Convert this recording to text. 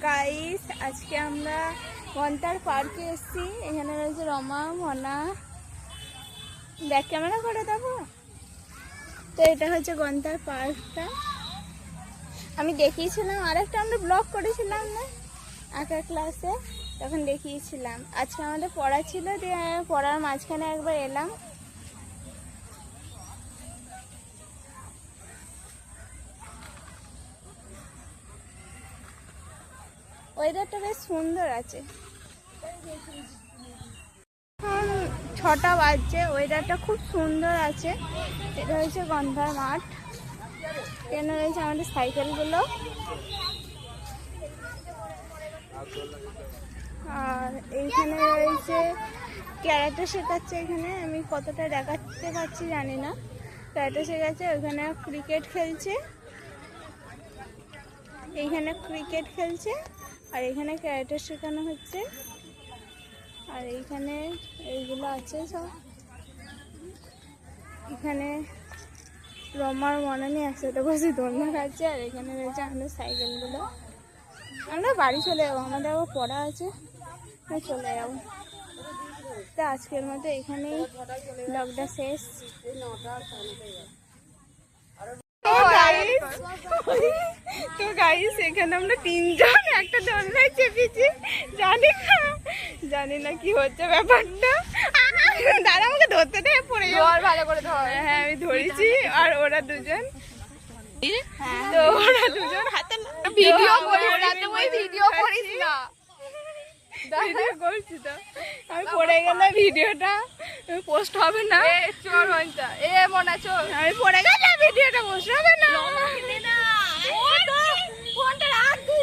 Guys আজকে আমরা গন্তার পার্কে এসেছি। এখানে রয়েছে রমা, মনা। ব্যাক ক্যামেরা করে দেবো তো। এটা হচ্ছে গন্তার পার্কটা। আমি দেখিয়েছিলাম, আরেকটা আমরা ব্লগ করেছিলাম না আঁকা ক্লাসে, তখন দেখিয়েছিলাম। আজকে আমাদের পড়া ছিল, দিয়ে পড়ার মাঝখানে একবার এলাম। ওয়েদারটা বেশ সুন্দর আছে। 6টা বাজছে, ওয়েদারটা খুব সুন্দর আছে। এটা হচ্ছে গন্ধার মাঠ। এখানে রয়েছে আমাদের সাইকেলগুলো, আর এইখানে রয়েছে ক্যারাটে শেখাচ্ছে। এখানে আমি কতটা দেখাতে পারছি জানি না। ক্যারাটে শেখাচ্ছে, ওইখানে ক্রিকেট খেলছে, এইখানে ক্রিকেট খেলছে, আর এখানে ক্যারাটে শেখানো হচ্ছে। আর এইখানে এইগুলো আছে সব। এখানে রমার মনানি একসাথে বসে দোলনা খাচ্ছে। আর এখানে রয়েছে আমাদের সাইকেলগুলো। আমরা বাড়ি চলে যাবো, আমাদের আবার পড়া আছে, চলে যাবো। তো আজকের মতো এখানেই ব্লগটা শেষ। তো গাইস এখানে আমরা 3 জন একটা দোলনায় চেপেছি। জানি না কি হচ্ছে ব্যাপারটা। দাঁড়া, আমাকে ধরতে দে, পড়ে যাবো। ভালো করে ধর। হ্যাঁ আমি ধরেছি। আর ওরা দুজন, তো ওরা দুজন হাতে ভিডিও করিস না। ভিডিও করছি তো, আমি পড়ে গেলে ভিডিওটা পোস্ট হবে না। চোর মনটা এ মনে চোর, আমি পড়ে গেলে ভিডিওটা পোস্ট হবে না। ফোনটা রাখ, তুই